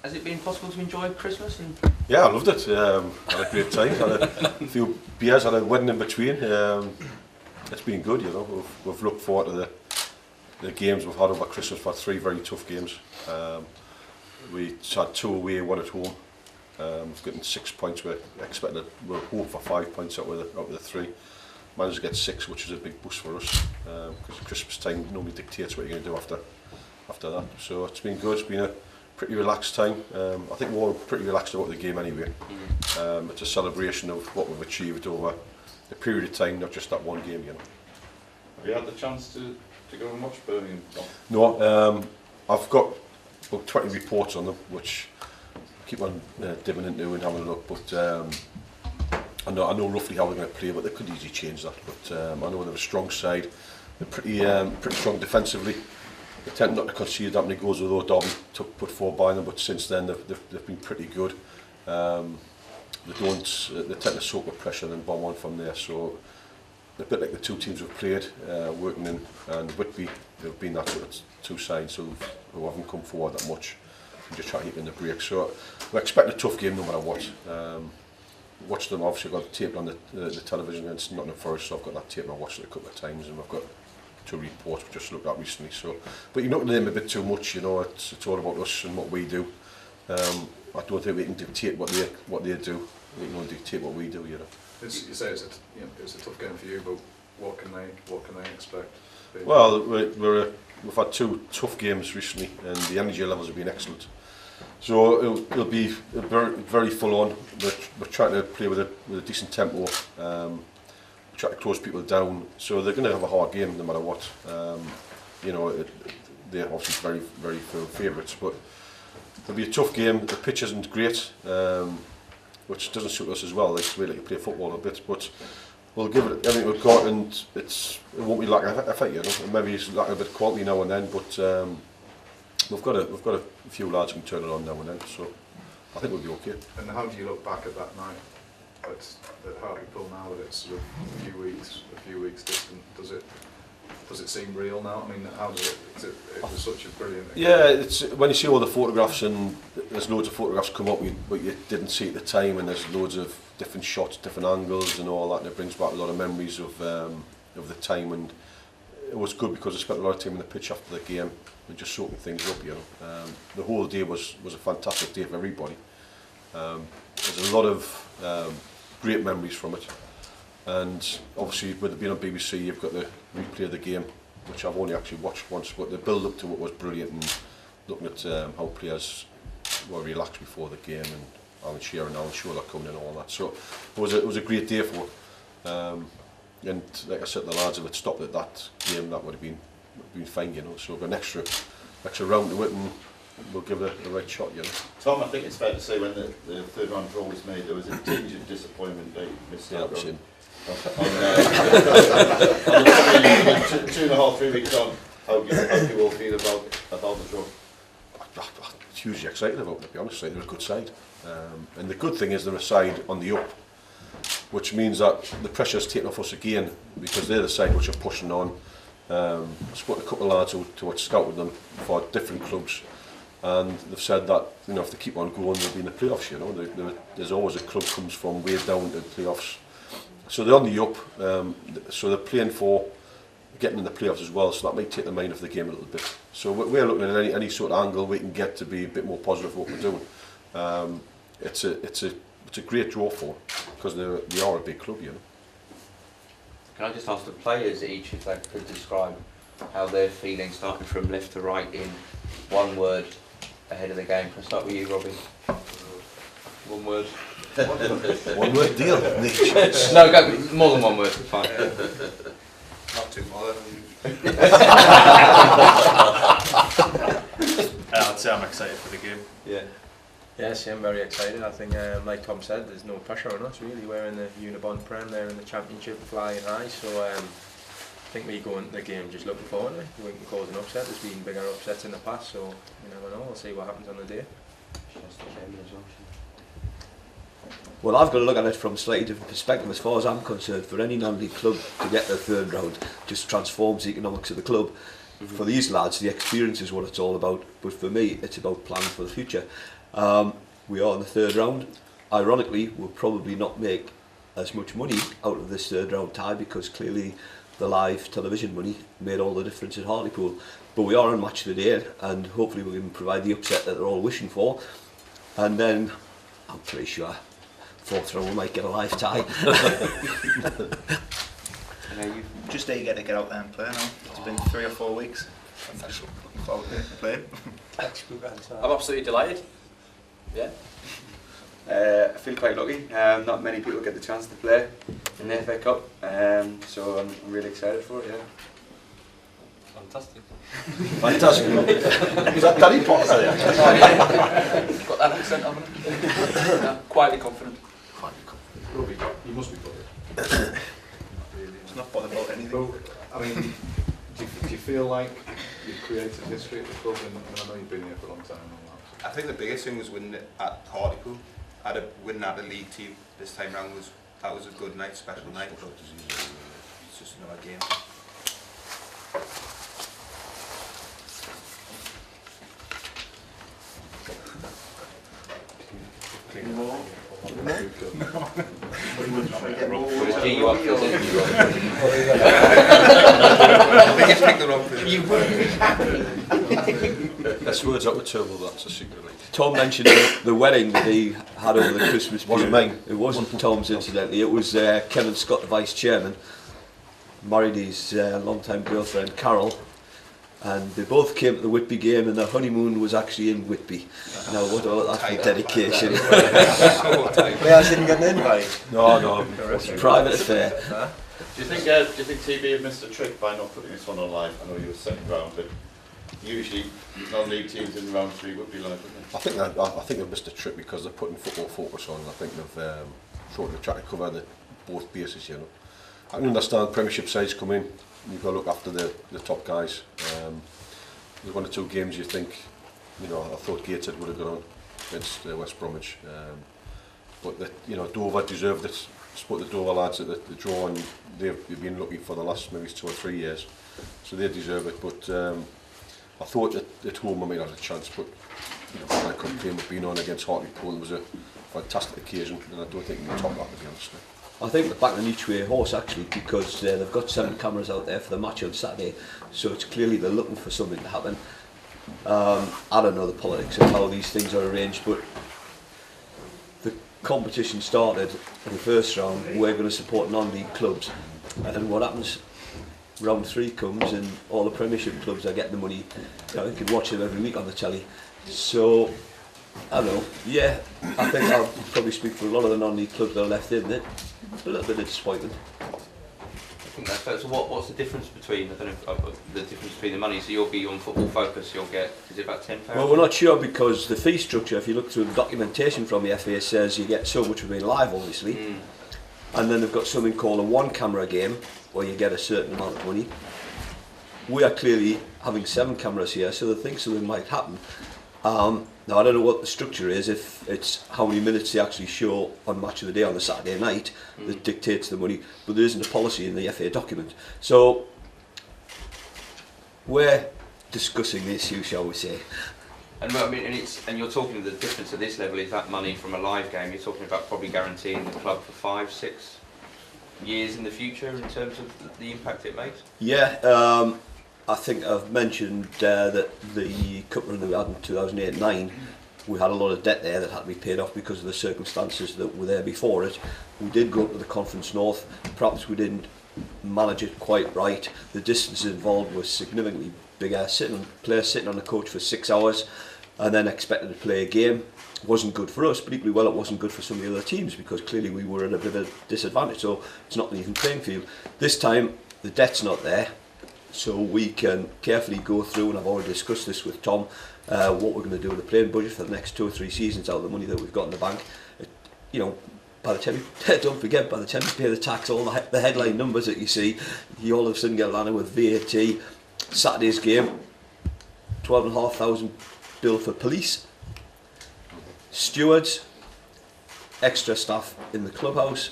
Has it been possible to enjoy Christmas? Yeah, I loved it. Had a great time. Had a few beers, had a wedding in between. It's been good, you know. We've looked forward to the games we've had over Christmas. We've had 3 very tough games. We had 2 away, 1 at home. We've gotten 6 points. We're hoping for 5 points out of the 3. Managed to get 6, which is a big boost for us, because Christmas time normally dictates what you're going to do after that. So it's been good. It's been a pretty relaxed time. I think we're all pretty relaxed about the game anyway. It's a celebration of what we've achieved over the period of time, not just that one game, you know. Have you had the chance to go and watch Birmingham? No, I've got about 20 reports on them, which I keep on dipping into and having a look, but I know roughly how they're going to play, but they could easily change that. But I know they're a strong side. They're pretty strong defensively. They tend not to concede that many goals, although Derby put 4 by them, but since then they've been pretty good. They tend to soak with pressure and bomb on from there. So a bit like the 2 teams we've played, Workington and Whitby, they've been that sort of 2 sides who haven't come forward that much and just try to hit in the break. So we expect a tough game no matter what. Watched them, obviously got the tape on the television against Nottingham Forest, so I've got that tape and I watched it a couple of times, and I've got 2 reports we just looked at recently. So, but you're not to them a bit too much, you know. It's all about us and what we do. I don't think we can dictate what they do. We can only dictate what we do, you know. You say it's a tough game for you, but what can they expect? Well, we've had 2 tough games recently, and the energy levels have been excellent. So it'll be very, very full on. We're trying to play with a decent tempo. Try to close people down. So they're going to have a hard game no matter what. You know, they're obviously very, very firm favourites, but it'll be a tough game. The pitch isn't great, which doesn't suit us as well. We like to play football a bit, but we'll give it everything we've got, and it won't be like a fight, you know. Maybe it's like a bit of quality now and then, but we've got a few lads who can turn it on now and then, so I think we'll be okay. And how do you look back at that night at Hartlepool now that it's sort of a few weeks distant? Does it seem real now? I mean, how does it was such a brilliant... Yeah, it's when you see all the photographs, and there's loads of photographs come up but you didn't see at the time, and there's loads of different shots, different angles and all that, and it brings back a lot of memories of the time, and it was good because I spent a lot of time on the pitch after the game and just soaking things up, you know. The whole day was a fantastic day for everybody. There's a lot of great memories from it, and obviously with it being on BBC, you've got the replay of the game, which I've only actually watched once, but the build up to it was brilliant, and looking at how players were relaxed before the game, and Alan Shearer and Alan Shaw coming in and all that. So it was a great day for it. And like I said, the lads, if it stopped at that game, that would have been fine, you know. So we've got an extra round to it, and we'll give it the right shot, you know. Tom, I think it's fair to say when the 3rd round draw was made, there was a tinge of disappointment that you missed out on. On 2.5, 3 weeks on, how do you all feel about the draw? I'm hugely excited about it, to be honest. They're a good side, and the good thing is they're a side on the up, which means that the pressure's taken off us again, because they're the side which are pushing on. I've spoken to a couple of lads who had scouted them for different clubs, and they've said that, you know, if they keep on going, they'll be in the playoffs, you know. There's always a club comes from way down to the playoffs. So they're on the up, so they're playing for getting in the playoffs as well, so that might take the mind off the game a little bit. So we're looking at any sort of angle we can get to be a bit more positive for what we're doing. It's a great draw for, because they are a big club, you know. Can I just ask the players each if they could describe how they're feeling, starting from left to right, in one word ahead of the game? Can I start with you, Robbie? One word. One word deal. No, go more than one word. Fine. Not too modern. I'd say I'm excited for the game. Yeah. Yes, I'm very excited. I think, like Tom said, there's no pressure on us really. We're in the Unibond Prem, they're in the Championship, flying high. So I think we go into the game just looking forward to it. We can cause an upset. There's been bigger upsets in the past, so you never know. We'll see what happens on the day. Well, I've got to look at it from a slightly different perspective. As far as I'm concerned, for any non-league club to get the 3rd round just transforms the economics of the club. For these lads, the experience is what it's all about, but for me, it's about planning for the future. We are in the third round. Ironically, we'll probably not make as much money out of this third round tie because clearly the live television money made all the difference at Hartlepool. But we are on match of the day, and hopefully we can provide the upset that they're all wishing for. And then I'm pretty sure fourth round we might get a live tie. Just eager to get out there and play now. It's been 3 or 4 weeks. I'm just looking forward to playing. I'm absolutely delighted. Yeah. I feel quite lucky. Not many people get the chance to play in the FA Cup, so I'm really excited for it. Yeah. Fantastic. Fantastic. Is that Danny Potter there? Got that accent, haven't I? Yeah, quietly confident. Robbie, you must be bothered. It's not bothered about anything. Well, I mean, do you feel like you've created history at the club? And I know you've been here for a long time and all that. I think the biggest thing was winning it at Hartlepool. Winning at the league team this time round was a good night, special night. But it's just another game. That's words out with turbo, that's a secret. Tom mentioned the wedding that he had over the Christmas Wasn't period. mine. It wasn't Tom's, incidentally. It was Kevin Scott, the vice chairman, married his long-time girlfriend Carol, and they both came to the Whitby game, and their honeymoon was actually in Whitby. Now, what about that for dedication? Players didn't get an invite. No. Private affair. Do you think TB have missed a trick by not putting this one on live? I know you were second round, but usually non-league teams in round 3 would be live, wouldn't they? I think they've missed a trip because they're putting football focus on. I think they've thought they're trying to cover both bases, you know. I can understand Premiership sides come in, you've got to look after the top guys. There's 1 or 2 games you think, you know, I thought Gateshead would have gone on against West Bromwich. But, Dover deserved it. I support the Dover lads at the draw, and they've been lucky for the last maybe 2 or 3 years. So they deserve it, but I thought that at home I might have a chance, but I complain with being on against Hartlepool. It was a fantastic occasion, and I don't think we can top that, to be honest. I think they're backing an each way horse actually, because they've got 7 cameras out there for the match on Saturday, so it's clearly they're looking for something to happen. I don't know the politics of how these things are arranged, but the competition started in the first round. We're going to support non-league clubs, and what happens? Round 3 comes and all the Premiership clubs are getting the money. You can watch them every week on the telly. So, I don't know. Yeah, I think I'll probably speak for a lot of the non-league clubs that are left in it. A little bit of disappointment. I think that's fair. So what's the difference between, I don't know, the difference between the money? So you'll be on Football Focus, you'll get, is it about £10,000? Well, we're not sure because the fee structure, if you look through the documentation from the FA, says you get so much for being live, obviously. And then they've got something called a 1-camera game, where you get a certain amount of money. We are clearly having 7 cameras here, so they think something might happen. Now I don't know what the structure is, if it's how many minutes they actually show on Match of the Day on the Saturday night that dictates the money, but there isn't a policy in the FA document. So we're discussing the issue, shall we say. And I mean, and you're talking the difference at this level is that money from a live game. You're talking about probably guaranteeing the club for 5, 6 years in the future in terms of the impact it makes. Yeah, I think I've mentioned that the cup run that we had in 2008-9, we had a lot of debt there that had to be paid off because of the circumstances that were there before it. We did go up to the Conference North. Perhaps we didn't manage it quite right. The distances involved was significantly bigger. Players sitting on the coach for 6 hours and then expected to play a game wasn't good for us, but equally well it wasn't good for some of the other teams because clearly we were at a bit of a disadvantage, so it's not an even playing field. This time the debt's not there, so we can carefully go through, and I've already discussed this with Tom, what we're going to do with the playing budget for the next 2 or 3 seasons out of the money that we've got in the bank. By the time don't forget, by the time you pay the tax, all the headline numbers that you see, you all of a sudden get landed with VAT. Saturday's game, 12,500 bill for police, stewards, extra staff in the clubhouse.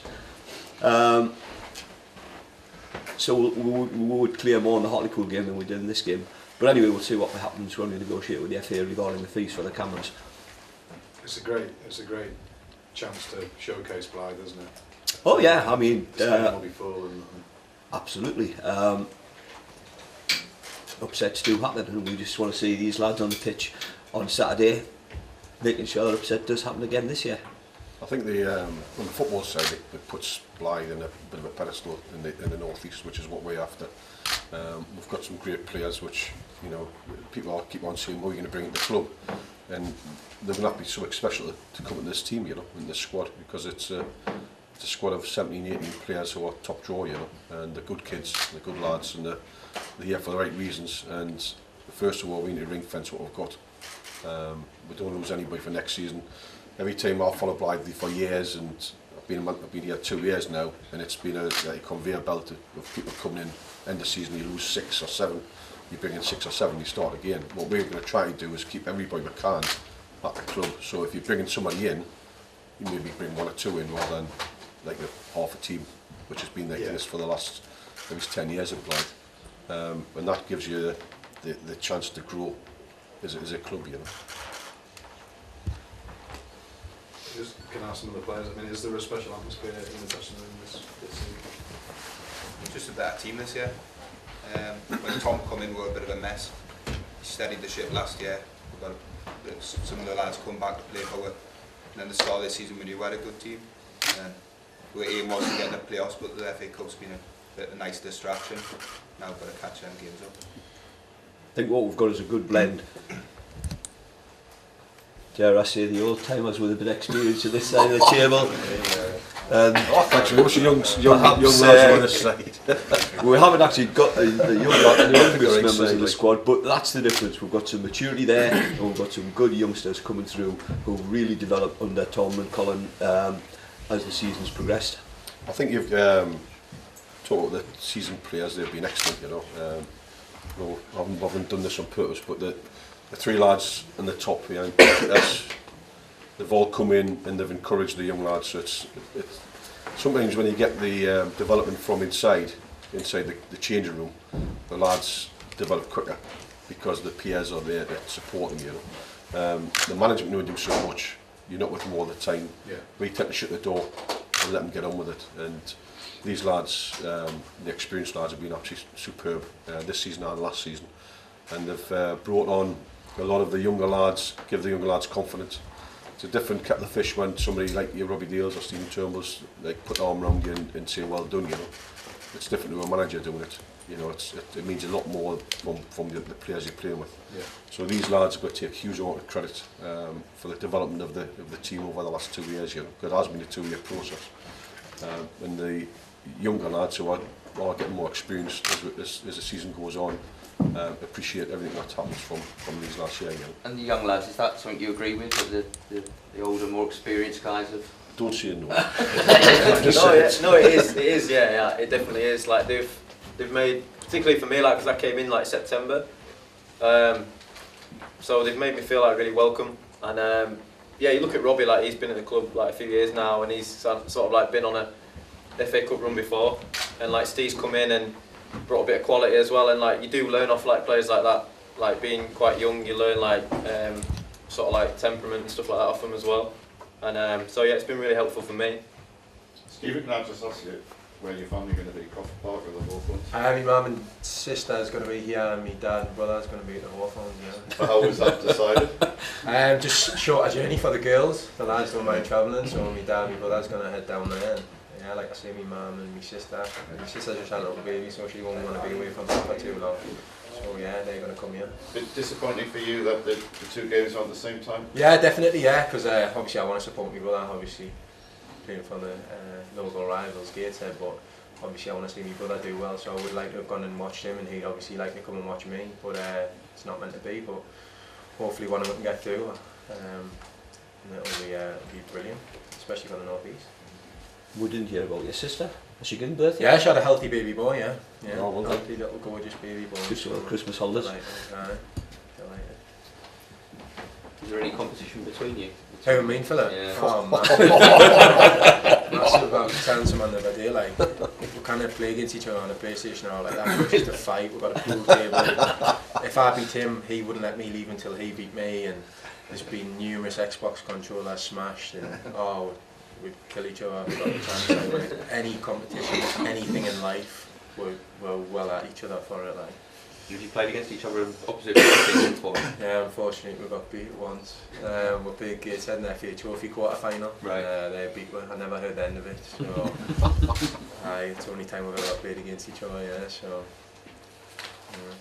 So we would clear more in the Hartlepool game than we did in this game. But anyway, we'll see what happens when we negotiate with the FA regarding the fees for the cameras. It's a great chance to showcase Blyth, isn't it? Oh yeah, I mean, before and absolutely. Upsets do happen, and we just want to see these lads on the pitch on Saturday, making sure that upset does happen again this year. I think the on the football side, it puts Blyth in a bit of a pedestal in the North East, which is what we're after. We've got some great players, which, you know, people all keep on saying, "Oh, you're going to bring it to the club," and they're going to have to be something special to come in this team, you know, in this squad, because it's a squad of 17, 18 players who are top draw, you know, and they're good kids, they're good lads, and they're here for the right reasons. And first of all, we need to ring fence what we've got. We don't lose anybody for next season. Every time I've followed Blyth for years, and I've been here 2 years now, and it's been a conveyor belt of people coming in. End of season, you lose 6 or 7, you bring in 6 or 7, you start again. What we're going to try to do is keep everybody we can at the club. So if you're bringing somebody in, you maybe bring 1 or 2 in rather than like half a team, which has been like this for the last maybe 10 years at Blyth. And that gives you the chance to grow as a club, you know. Just can I ask some of the players, I mean, is there a special atmosphere in the dressing room this season? Just a better team this year. When Tom come in, we were a bit of a mess. He steadied the ship last year. We've got some of the lads come back to play for us. And then the start of this season, we knew we had a good team. Our aim was to get in the playoffs, but the FA Cup's been a nice distraction. Now we've got to catch them games up. I think what we've got is a good blend. Dare I say, the old timers with a bit of experience at this side of the table. Actually, what's young lads on this side? We haven't actually got the youngest members of the squad, but that's the difference. We've got some maturity there, and we've got some good youngsters coming through who really developed under Tom and Colin as the season's progressed. I think you've talked about the seasoned players. They've been excellent, you know. Well, I haven't done this on purpose, but the 3 lads in the top behind us, they've all come in and they've encouraged the young lads. So it's sometimes when you get the development from inside the changing room, the lads develop quicker because the peers are there to support them, you know. The management know do so much. You're not with them all the time. Yeah. We tend to shut the door and let them get on with it. And these lads, the experienced lads, have been absolutely superb this season and last season. And they've brought on a lot of the younger lads, give the younger lads confidence. It's a different kettle of fish when somebody like your Robbie Dales or Stephen Turnbull's like put their arm around you and say, "Well done," you know. It's different to a manager doing it. You know, it means a lot more from the players you're playing with. Yeah. So these lads have got to take huge amount of credit for the development of the team over the last 2 years. You know, because it has been a 2-year process. And the younger lads who are getting more experienced as the season goes on, appreciate everything that happens from these last year. You know. And the young lads, is that something you agree with, that the older, more experienced guys have? Don't say no. No, it is, yeah, it definitely is. Like they've made, particularly for me, like because I came in like September, so they've made me feel like really welcome. And yeah, you look at Robbie, like he's been at the club like a few years now, and he's sort of like been on a FA Cup run before, and like Steve's come in and brought a bit of quality as well. And like you do learn off like players like that, like being quite young, you learn like sort of like temperament and stuff like that off them as well. And so yeah, it's been really helpful for me. Stephen, can I just ask you where your family going to be? Crawford Park or the Hawthorns? My mum and sister's going to be here, and my dad and brother's going to be at the Hawthorns. Yeah. So how was that decided? Just shorter journey for the girls. The lads don't mind travelling, so my dad and my brother's going to head down there. And, yeah, like I say, my mum and my sister. My sister just had a little baby, so she won't want to be away from her for too long. So yeah, they're going to come here. Bit disappointing for you that the 2 games are at the same time? Yeah, definitely, yeah, because obviously I want to support my brother, obviously playing for the local rivals, Gateshead, but obviously I want to see my brother do well, so I would like to have gone and watched him, and he'd obviously like to come and watch me, but it's not meant to be. But hopefully one of them can get through, and it'll be brilliant, especially for the North East. We didn't hear about your sister. Has she given birth yet? Yeah, she had a healthy baby boy, yeah. Oh, well healthy little gorgeous baby boy. Just for Christmas holidays. Delighted. Is there any competition between you? Who, me, Philip? Yeah. Oh, man. Massive. I was telling someone the other day, like, we can't play against each other on a PlayStation or like that. We're just a fight. We've got a pool table. if I beat him, he wouldn't let me leave until he beat me, and there's been numerous Xbox controllers smashed, and we'd kill each other. Got the chance, like, any competition, anything in life, we're well at each other for it. Like. Have you played against each other in opposite positions for it? Yeah, unfortunately we got beat once. We played Gateshead in the FA Trophy quarter final. Right. They beat us. I never heard the end of it. So it's the only time we've ever played against each other. Yeah. So. Yeah.